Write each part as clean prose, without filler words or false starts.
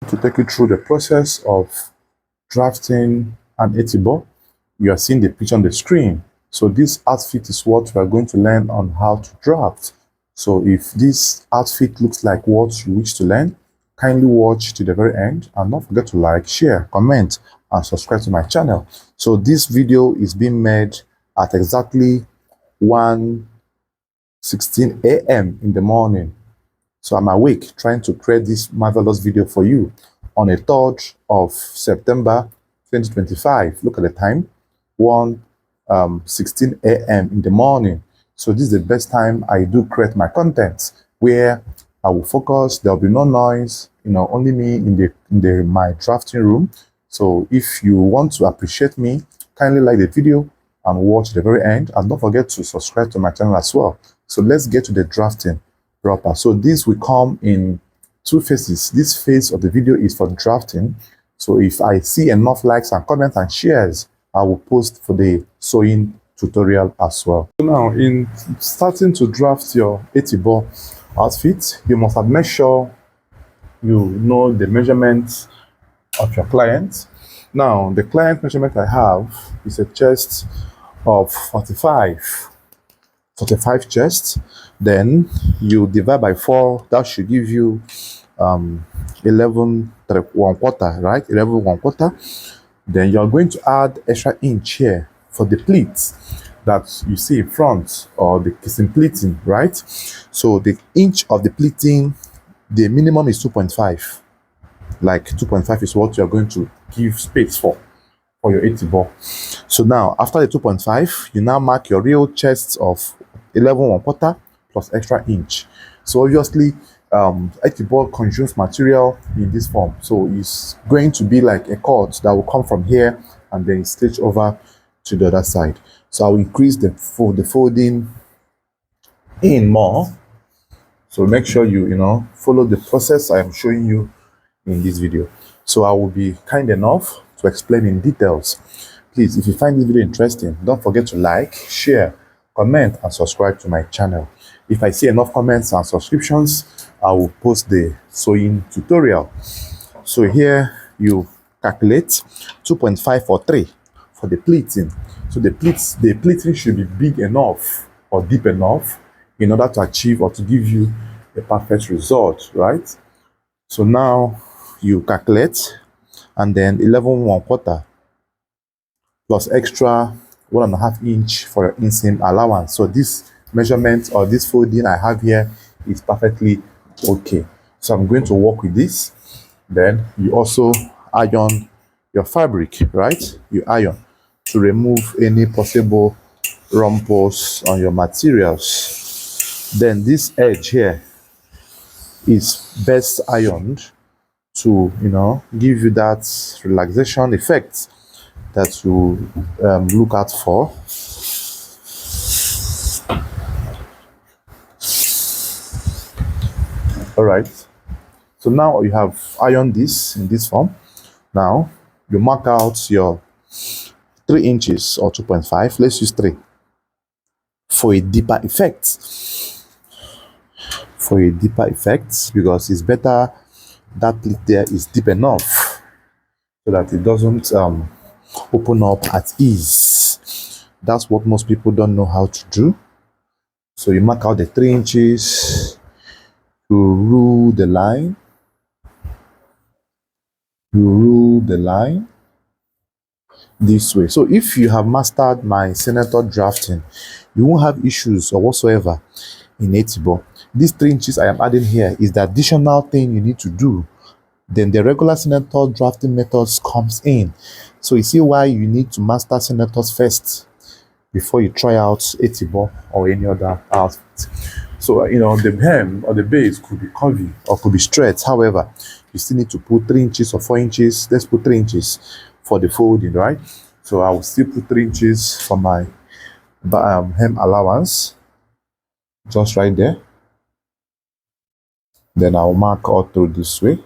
to take you through the process of drafting an Etibo. You are seeing the picture on the screen. So this outfit is what we are going to learn on how to draft. So if this outfit looks like what you wish to learn, kindly watch to the very end and don't forget to like, share, comment, and subscribe to my channel. So this video is being made at exactly 1:16 a.m. in the morning. So I'm awake trying to create this marvelous video for you on the 3rd of September 2025. Look at the time, 1:16 a.m. in the morning. So this is the best time I do create my content, where I will focus. There'll be no noise, only me in my drafting room. So if you want to appreciate me, kindly like the video and watch the very end, and don't forget to subscribe to my channel as well. So let's get to the drafting proper. So this will come in two phases. This phase of the video is for drafting. So if I see enough likes and comments and shares, I will post for the sewing tutorial as well. So now, in starting to draft your Etibo outfit, you must have made sure you know the measurements of your client. Now, the client measurement I have is a chest of 45 chest. Then you divide by 4. That should give you 11 1/4, right? 11 1/4. Then you're going to add extra inch here for the pleats that you see in front, or the kissing pleating, right? So the inch of the pleating, the minimum is 2.5. Like 2.5 is what you're going to give space for your Etibo. So now, after the 2.5, you now mark your real chest of 11 1/4 plus extra inch. So obviously, Etibo consumes material in this form. So it's going to be like a cord that will come from here and then stitch over to the other side. So I'll increase the folding in more. So make sure you follow the process I am showing you in this video. So I will be kind enough to explain in details. Please, if you find this video interesting, don't forget to like, share, comment, and subscribe to my channel. If I see enough comments and subscriptions, I will post the sewing tutorial. So here you calculate 2.5 for 3 for the pleating. So the pleating should be big enough or deep enough in order to achieve or to give you a perfect result, right? So now you calculate, and then 11 1/4 plus extra 1.5 inch for your inseam allowance. So this measurement or this folding I have here is perfectly okay. So I'm going to work with this. Then you also iron your fabric, right? You iron to remove any possible rumples on your materials. Then this edge here is best ironed to give you that relaxation effect that you look out for. All right, so now you have ironed this in this form. Now you mark out your 3 inches or 2.5. Let's use 3 for a deeper effect. Because it's better that pleat there is deep enough so that it doesn't open up at ease. That's what most people don't know how to do. So you mark out the 3 inches, you rule the line, this way. So if you have mastered my senator drafting, you won't have issues or whatsoever in Etibo. These 3 inches I am adding here is the additional thing you need to do. Then the regular senator drafting methods comes in. So you see why you need to master senators first before you try out Etibo or any other outfit. So the hem or the base could be curvy or could be straight. However, you still need to put 3 inches or 4 inches. Let's put 3 inches for the folding, right? So I will still put 3 inches for my hem allowance, just right there. Then I'll mark all through this way.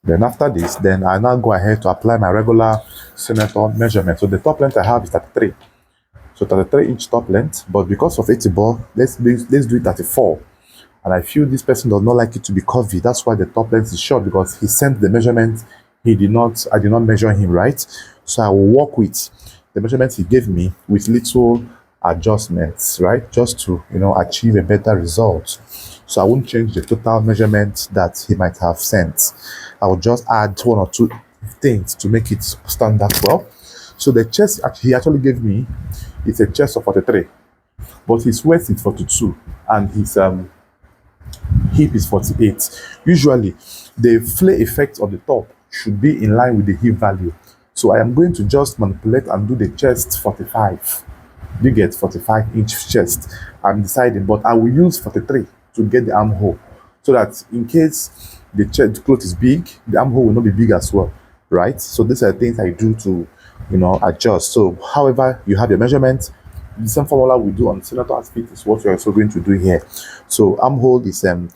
Then after this, then I now go ahead to apply my regular senator measurement. So the top length I have is 33. So 33 inch top length, but because of Etibo, let's do it 34. and I feel this person does not like it to be curvy. That's why the top length is short, because he sent the measurement. I did not measure him, right? So I will work with the measurements he gave me with little adjustments, right? Just to, achieve a better result. So I won't change the total measurement that he might have sent. I will just add one or two things to make it stand out well. So the chest he actually gave me is a chest of 43, but his waist is 42, and his hip is 48. Usually, the flare effect on the top should be in line with the hip value. So I am going to just manipulate and do the chest 45. You get 45-inch chest. I'm deciding, but I will use 43 to get the armhole, so that in case the cloth is big, the armhole will not be big as well, right? So these are the things I do to, adjust. So however you have your measurement, the same formula we do on senator's feet is what we're also going to do here. So armhole is 10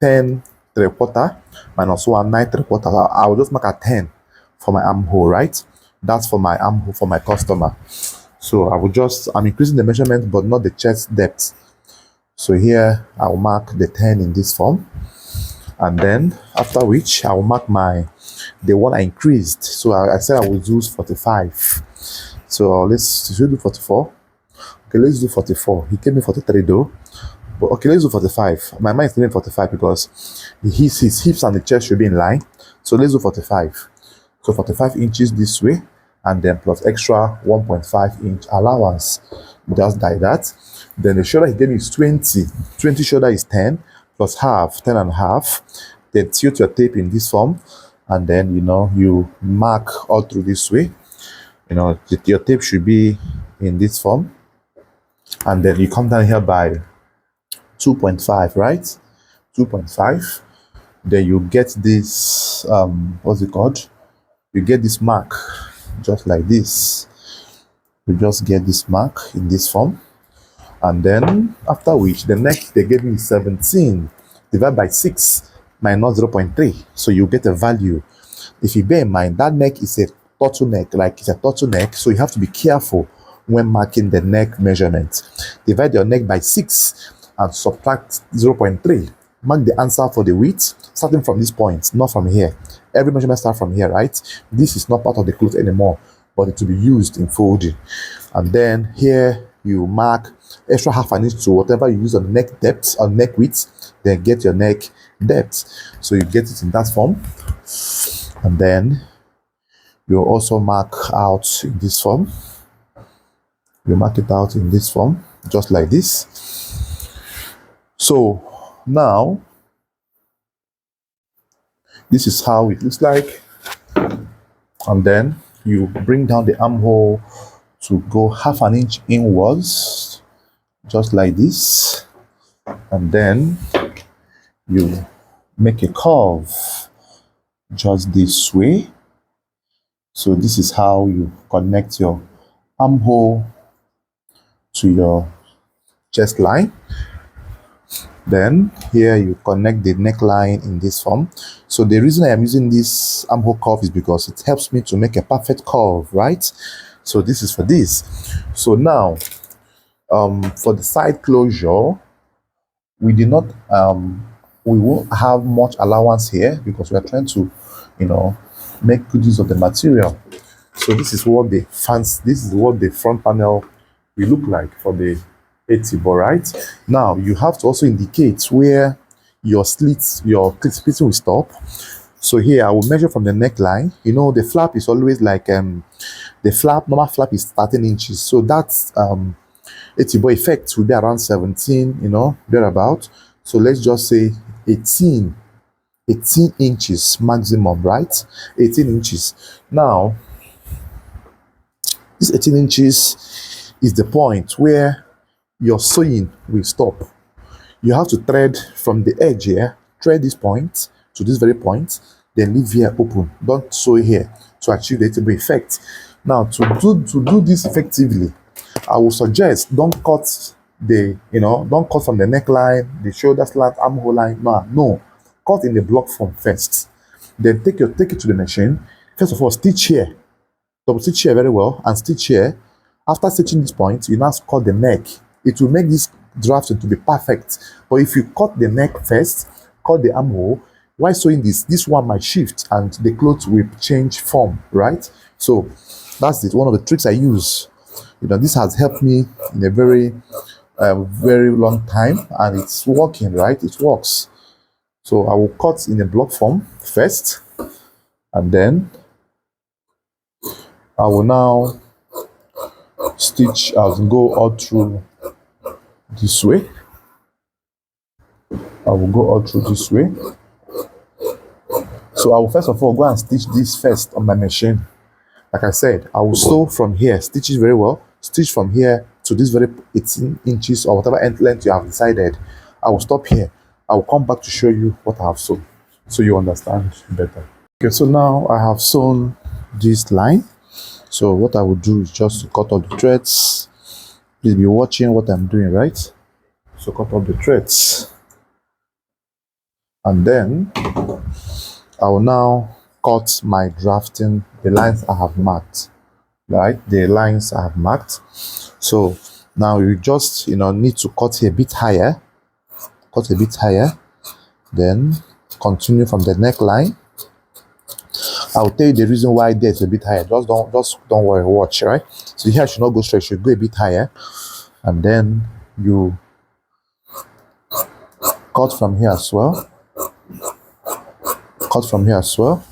3/4 minus 1 9 3/4. I will just mark at 10 for my armhole, right? That's for my armhole for my customer. So I'm increasing the measurement but not the chest depth. So here I will mark the 10 in this form, and then after which I will mark the one I increased. So I said I will use 45. So let's do 44. Okay, let's do 44. He gave me 43 though. But okay, let's do 45. My mind is telling 45 because his hips and the chest should be in line. So let's do 45. So 45 inches this way, and then plus extra 1.5 inch allowance. Just like that. Then the shoulder he gave me is 20. 20 shoulder is 10 plus half, 10 and a half. Then tilt your tape in this form, and then you mark all through this way. Your tape should be in this form, and then you come down here by 2.5, right? 2.5. Then you get this what's it called? You get this mark just like this. You just get this mark in this form, and then after which the neck they gave me is 17 divided by 6 minus 0.3. So you get a value. If you bear in mind that neck is a turtleneck, like it's a turtleneck, so you have to be careful when marking the neck measurement. Divide your neck by 6 and subtract 0.3. Mark the answer for the width starting from this point, not from here. Every measurement starts from here, right? This is not part of the cloth anymore, but it will be used in folding. And then here you mark extra half an inch to whatever you use on neck depth or neck width, then get your neck depth. So you get it in that form, and then you also mark out in this form. You mark it out in this form, just like this. So now this is how it looks like, and then you bring down the armhole to go half an inch inwards, just like this, and then you make a curve just this way. So this is how you connect your armhole to your chest line. Then here you connect the neckline in this form. So the reason I am using this armhole curve is because it helps me to make a perfect curve, right? So this is for this. So now for the side closure, we did not we won't have much allowance here because we are trying to make good use of the material. So this is what the front panel will look like for the Etibo, right? Now you have to also indicate where your slits, your splitting will stop. So here I will measure from the neckline. The flap is always like normal flap is 13 inches. So that's Etibo effect will be around 17, thereabout. So let's just say 18 inches maximum, right? 18 inches. Now this 18 inches is the point where your sewing will stop. You have to thread from the edge here, thread this point to this very point, then leave here open. Don't sew here to achieve the Etibo effect. Now to do this effectively, I will suggest don't cut don't cut from the neckline, the shoulder slant, armhole line. No, cut in the block form first. Then take it to the machine. First of all, stitch here, double stitch here very well, and stitch here. After stitching this point, you now cut the neck. It will make this drafting to be perfect. But if you cut the neck first, cut the armhole, while sewing this one might shift and the clothes will change form, right? So that's it. One of the tricks I use. This has helped me in a very long time, and it's working, right? It works. So I will cut in a block form first, and then I will now stitch as go all through this way. I will go all through this way. So I will first of all go and stitch this first on my machine. Like I said, I will sew from here, stitch it very well, stitch from here to this very 18 inches or whatever end length you have decided. I will stop here. I will come back to show you what I have sewn so you understand better. Okay, so now I have sewn this line. So what I will do is just to cut off the threads. Please be watching what I'm doing, right? So cut off the threads. And then I will now cut my drafting, the lines I have marked, right? The lines I have marked. So now you just, need to cut a bit higher, then continue from the neckline. I'll tell you the reason why there's a bit higher. Just don't worry, watch, right? So here I should not go straight, should go a bit higher, and then you cut from here as well. Cut from here as well.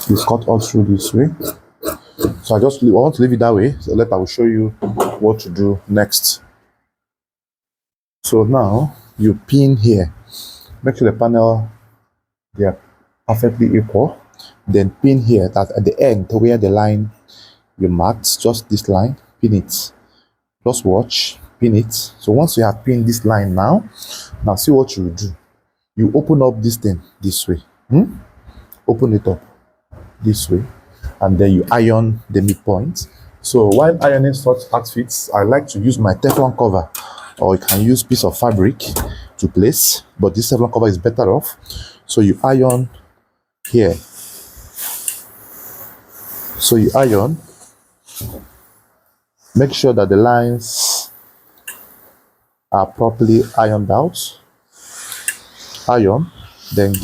You cut all through this way. So I want to leave it that way. So I will show you what to do next. So now you pin here. Make sure the panel, they are perfectly equal. Then pin here, that at the end where the line you marked, just this line, pin it. Just watch, pin it. So once you have pinned this line now see what you do. You open up this thing this way. Open it up this way, and then you iron the midpoint. So while ironing such outfits, I like to use my Teflon cover, or you can use piece of fabric to place, but this Teflon cover is better off. So you iron here. So you iron, make sure that the lines are properly ironed out. Iron, then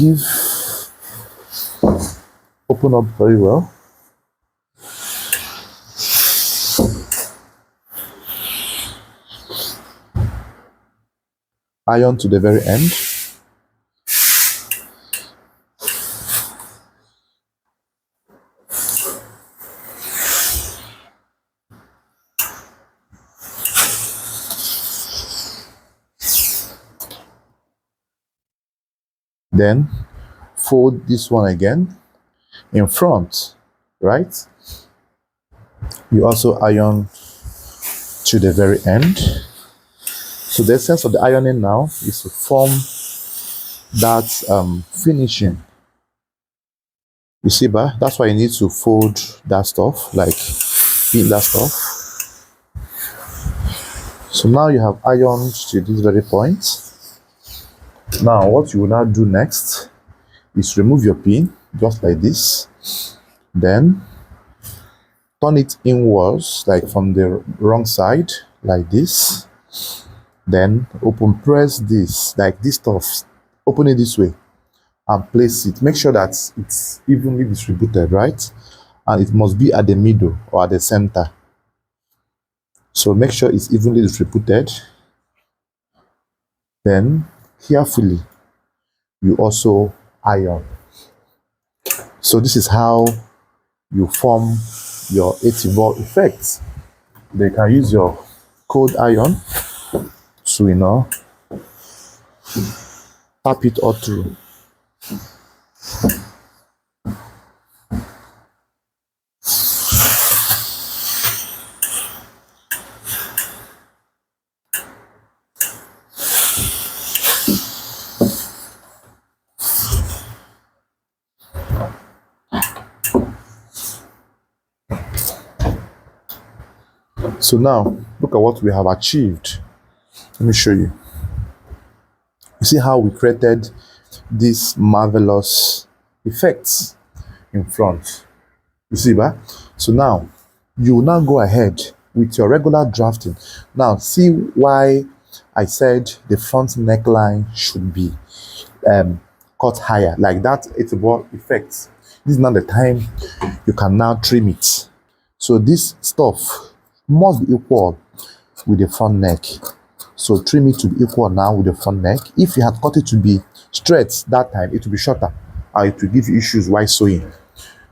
open up very well. Iron to the very end. Then fold this one again in front, right? You also iron to the very end. So the essence of the ironing now is to form that finishing. You see, but that's why you need to fold that stuff, like pin that stuff. So now you have ironed to this very point. Now what you will now do next is remove your pin just like this, then turn it inwards, like from the wrong side, like this. Then open press this, like this stuff, open it this way and place it. Make sure that it's evenly distributed, right? And it must be at the middle or at the center. So make sure it's evenly distributed. Then carefully you also iron. So this is how you form your Etibo effect. They can use your cold iron to tap it all through. So now look at what we have achieved. Let me show you. You see how we created this marvelous effects in front. You see that? So now you will now go ahead with your regular drafting. Now see why I said the front neckline should be cut higher, like that. It's about effects. This is not the time you can now trim it. So this stuff must be equal with the front neck. So trim it to be equal now with the front neck. If you had cut it to be straight that time, it will be shorter and it will give you issues while sewing.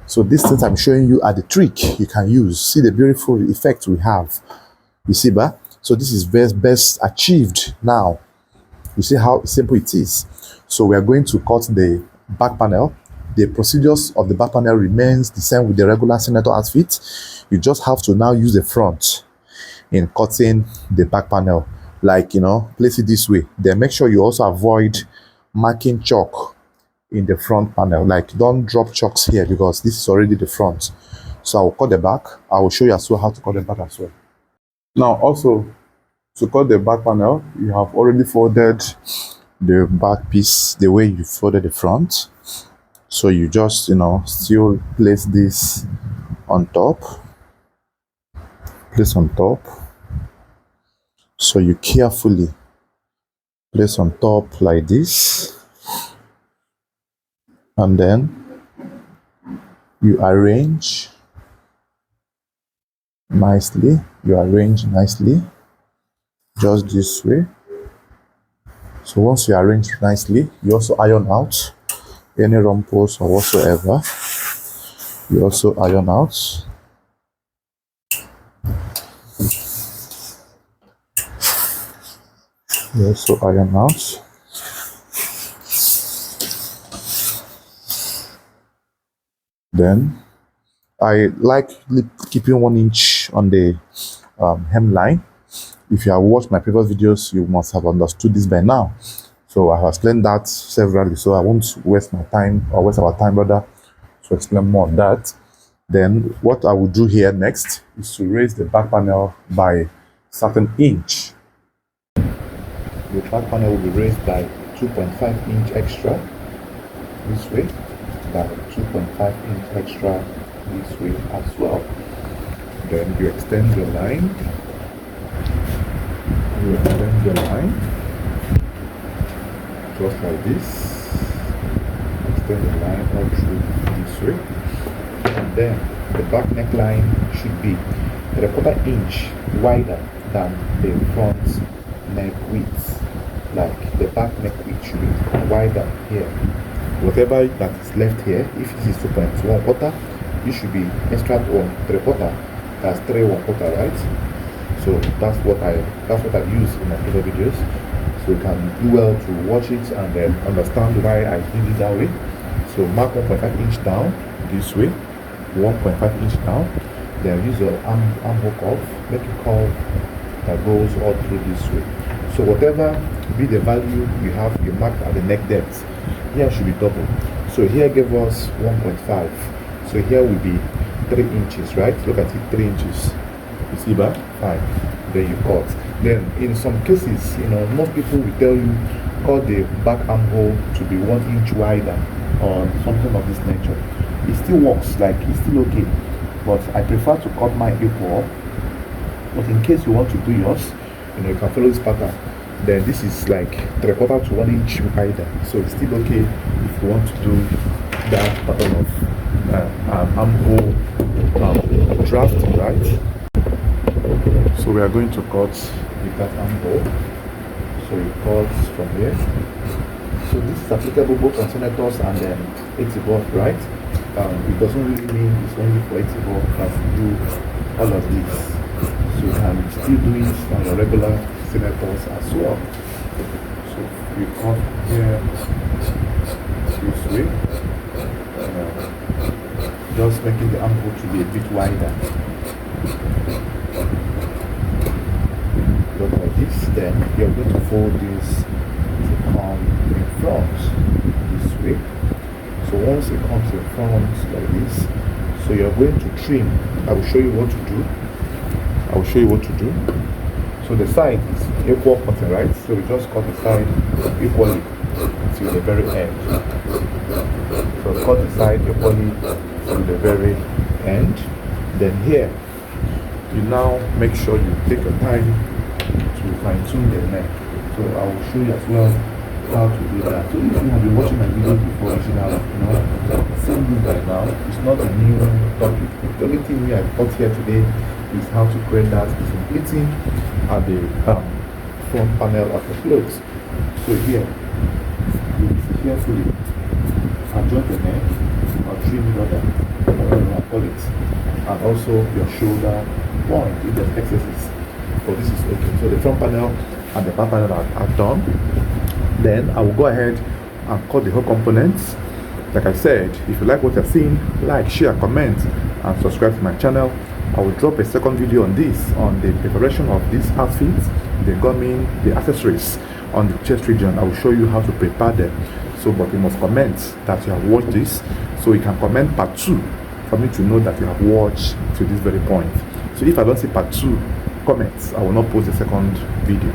So these things I'm showing you are the trick you can use. See the beautiful effect we have. You see that? So this is best achieved now. You see how simple it is. So we are going to cut the back panel. The procedures of the back panel remains the same with the regular senator outfit. You just have to now use the front in cutting the back panel. Like, you know, place it this way. Then make sure you also avoid marking chalk in the front panel. Like, don't drop chalks here because this is already the front. So I will cut the back. I will show you as well how to cut the back as well. Now also, to cut the back panel, you have already folded the back piece the way you folded the front. So you just, you know, still place this on top. Place on top. So you carefully place on top like this. And then you arrange nicely. You arrange nicely. Just this way. So once you arrange nicely, you also iron out any rumples or whatsoever. You also iron out. You also iron out. Then I like keeping 1 inch on the hemline. If you have watched my previous videos, you must have understood this by now. So I have explained that severally, so I won't waste my time or waste our time rather to explain more on that. Then what I will do here next is to raise the back panel by certain inch. The back panel will be raised by 2.5 inch extra this way, by 2.5 inch extra this way as well. Then you extend your line. You extend your line just like this. Extend the line all through this way, and then the back neckline should be 3/4 inch wider than the front neck width. Like the back neck width should be wider here. Whatever that is left here, if this is 2.1/4, this should be extra 3/4. That's 3/1/4, right? So that's what I've used in my previous videos. So you can do well to watch it and then understand why I did it that way. So mark 1.5 inch down this way, 1.5 inch down. Then use your armhole curve, make a curve that goes all through this way. So whatever be the value you have, you mark at the neck depth. Here should be double. So here gave us 1.5. So here will be 3 inches, right? Look at it, 3 inches. You see that? Fine. Then you cut. Then in some cases, you know, most people will tell you cut the back armhole to be 1 inch wider or something of this nature. It still works, like it's still okay. But I prefer to cut mine equal. But in case you want to do yours, you know, you can follow this pattern. Then this is like 3/4 to 1 inch wider. So it's still okay if you want to do that pattern of armhole drafting, right? So we are going to cut with that armhole. So you cut from here. So this is applicable both on senators and Etibo, right? It doesn't really mean it's only for Etibo that you do all of this. So you can still do it on your regular senators as well. So we cut here this way, just making the armhole to be a bit wider. Look like this. Then you're going to fold this to come in front this way. So once it comes in front like this, so you're going to trim. I will show you what to do. So the side is equal cutting, right? So we just cut the side equally to the very end. So cut the side equally to the very end. Then here, you now make sure you take your time to fine tune the neck. So I will show you as well how to do that. So if you have been watching my videos before, you should have seen this by now. It's not a new topic. The only thing we have got here today is how to create that pleating at the front panel of the clothes. So here, you carefully adjust the neck or trim rather, whatever I call it, and also your shoulder point if there's excesses. So this is okay. So the front panel and the back panel are done. Then I will go ahead and cut the whole components. Like I said, if you like what you're seeing, like, share, comment, and subscribe to my channel. I will drop a second video on this, on the preparation of these outfits, the gummy, the accessories on the chest region. I will show you how to prepare them. So, but you must comment that you have watched this, so you can comment part 2 for me to know that you have watched to this very point. So if I don't see part 2 comments, I will not post the second video.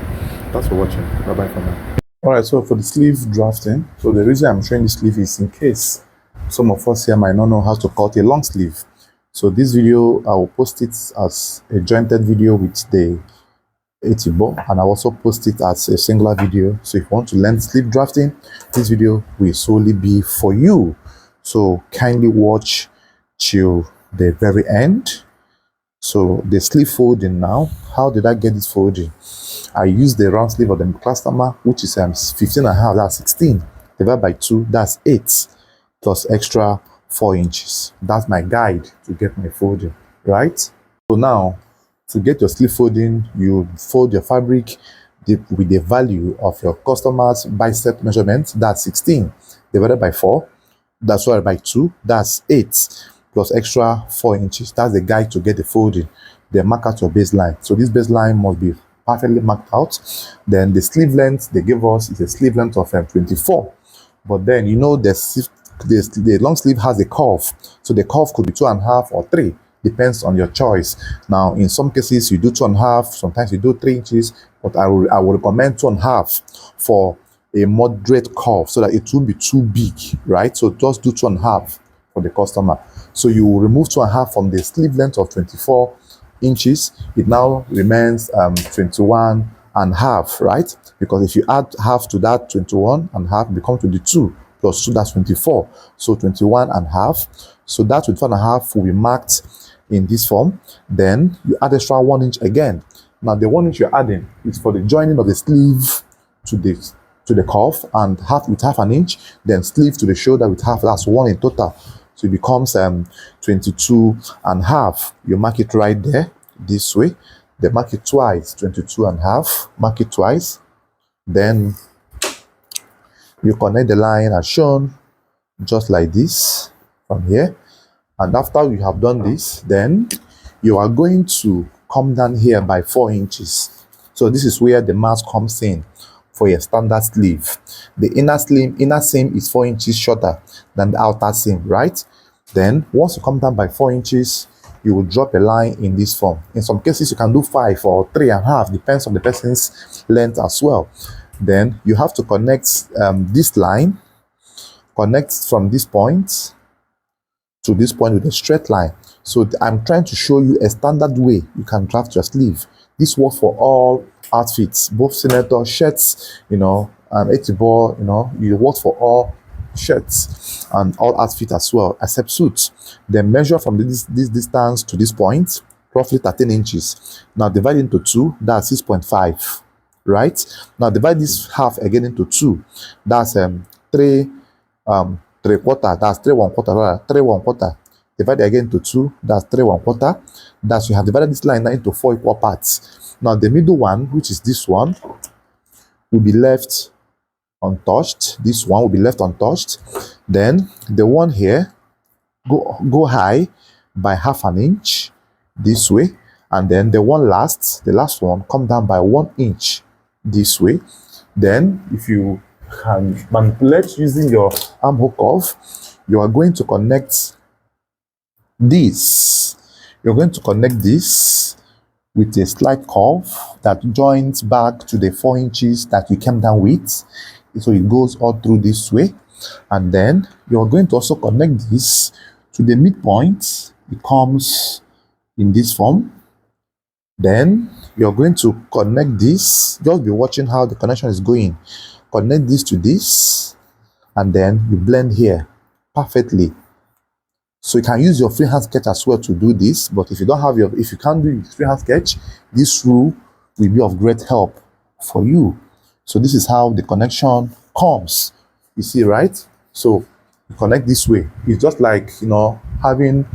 Thanks for watching. Bye bye for now. Alright, so for the sleeve drafting, so the reason I'm showing the sleeve is in case some of us here might not know how to cut a long sleeve. So this video, I will post it as a jointed video with the Etibo, and I'll also post it as a singular video. So if you want to learn sleeve drafting, this video will solely be for you. So kindly watch till the very end. So the sleeve folding now, how did I get this folding? I use the round sleeve of the customer, which is 15.5, that's 16, divided by 2, that's 8, plus extra 4 inches. That's my guide to get my folding, right? So now, to get your sleeve folding, you fold your fabric with the value of your customer's bicep measurement, that's 16, divided by 4, that's why by 2, that's 8, plus extra 4 inches. That's the guide to get the folding. Then mark out your baseline. So this baseline must be perfectly marked out. Then the sleeve length they give us is a sleeve length of 24. But then the long sleeve has a curve. So the curve could be 2.5 or 3. Depends on your choice. Now, in some cases, you do 2.5. Sometimes you do 3 inches. But I will recommend 2.5 for a moderate curve so that it won't be too big, right? So just do 2.5 for the customer. So you will remove 2.5 from the sleeve length of 24 inches. It now remains 21.5, right? Because if you add half to that 21.5, it becomes 22 plus 2, that's 24. So 21.5. So that 24.5 will be marked in this form. Then you add extra 1 inch again. Now the 1 inch you're adding is for the joining of the sleeve to the cuff, and with half an inch, then sleeve to the shoulder with half, that's 1 in total. So it becomes 22.5. You mark it right there this way. Then mark it twice, 22.5. Mark it twice. Then you connect the line as shown, just like this from here. And after you have done this, then you are going to come down here by 4 inches. So this is where the mask comes in for a standard sleeve. The inner seam is 4 inches shorter than the outer seam, right? Then once you come down by 4 inches, you will drop a line in this form. In some cases, you can do 5 or 3.5, depends on the person's length as well. Then you have to connect this line, connect from this point to this point with a straight line. So I'm trying to show you a standard way you can draft your sleeve. This works for all outfits, both senator shirts, Etibo, you work for all shirts and all outfits as well, except suits. Then measure from this distance to this point, roughly 13 inches. Now divide into 2, that's 6.5, right? Now divide this half again into 2, that's 3 3/4, that's 3/1/4, rather 3/1/4. Divide again into 2, that's 3/1/4. That's, you have divided this line now into 4 equal parts. Now the middle one, which is this one, will be left untouched. This one will be left untouched. Then the one here, go high by half an inch this way, and then the last one come down by 1 inch this way. Then if you can manipulate using your armhole curve, you are going to connect this. You're going to connect this with a slight curve that joins back to the 4 inches that you came down with. So it goes all through this way. And then you're going to also connect this to the midpoint. It comes in this form. Then you're going to connect this. Just be watching how the connection is going. Connect this to this, and then you blend here perfectly. So you can use your freehand sketch as well to do this, but if you can't do freehand sketch, this rule will be of great help for you. So this is how the connection comes. You see, right? So you connect this way. It's just like, having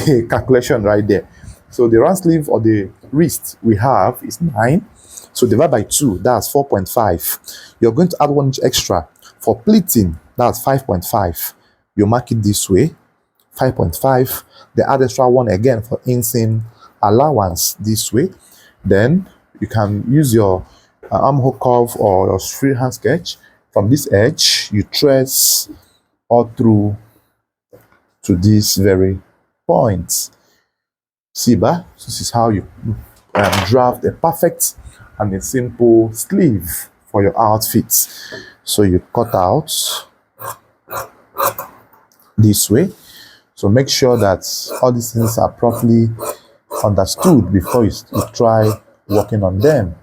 a calculation right there. So the round sleeve or the wrist we have is 9. So divide by 2, that's 4.5. You're going to add 1 inch extra. For pleating, that's 5.5. You mark it this way, 5.5. They add extra 1 again for inseam allowance this way. Then you can use your armhole curve or your freehand sketch. From this edge, you trace all through to this very point. See, this is how you draft a perfect and a simple sleeve for your outfit. So you cut out this way. So make sure that all these things are properly understood before you try working on them.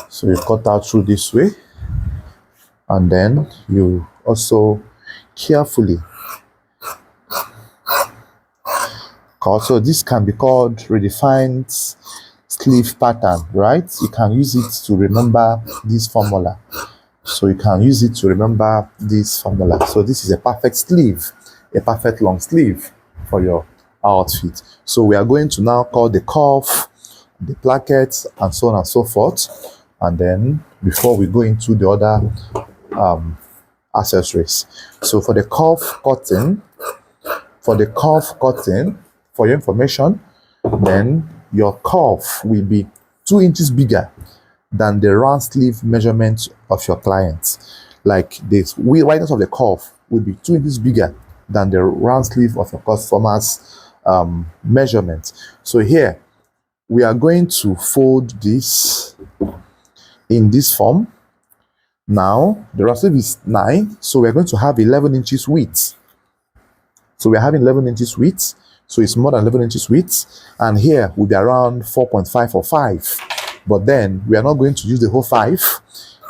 So you cut out through this way, and then you also carefully cut. So this can be called redefined sleeve pattern, right? You can use it to remember this formula. So you can use it to remember this formula. So this is a perfect sleeve, a perfect long sleeve for your outfit. So we are going to now call the cuff, the plackets, and so on and so forth. And then before we go into the other accessories. So for the cuff cutting, for your information, then your cuff will be 2 inches bigger than the round sleeve measurement of your client. Like this, wideness of the cuff will be 2 inches bigger than the round sleeve of your customer's measurement. So here we are going to fold this in this form. Now the round sleeve is 9, so we're going to have 11 inches width. So we're having 11 inches width, so it's more than 11 inches width, and here will be around 4.5 or 5. But then we are not going to use the whole 5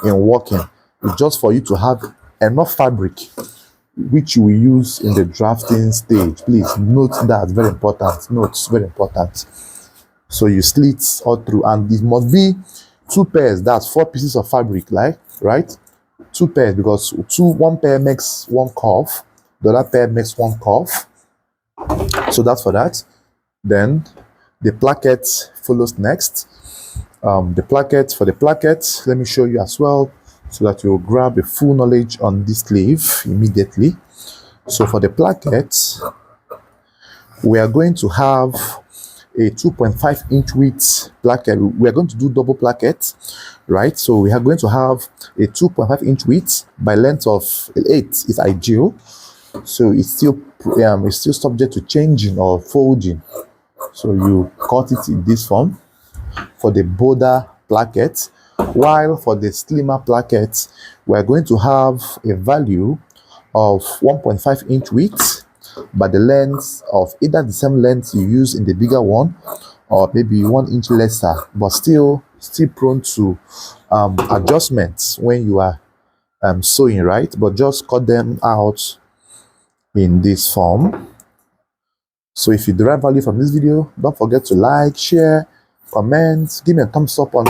in working. It's just for you to have enough fabric which you will use in the drafting stage. Please note that, very important. Notes, very important. So you slit all through, and it must be 2 pairs. That's 4 pieces of fabric, like, right? 2 pairs, because one pair makes 1 cuff, the other pair makes 1 cuff. So that's for that. Then the placket follows next. For the placket, let me show you as well, so that you'll grab a full knowledge on this sleeve immediately. So for the placket, we are going to have a 2.5 inch width placket. We are going to do double placket, right? So we are going to have a 2.5 inch width by length of 8 is ideal. So it's still subject to changing or folding. So you cut it in this form for the border placket, while for the slimmer placket, we're going to have a value of 1.5 inch width by the length of either the same length you use in the bigger one, or maybe 1 inch lesser, but still prone to adjustments when you are sewing, right? But just cut them out in this form. So if you derive value from this video, don't forget to like, share, comment, give me a thumbs up on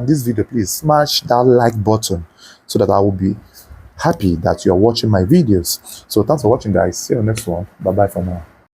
this video. Please smash that like button so that I will be happy that you're watching my videos. So thanks for watching, guys. See you on the next one. Bye bye for now.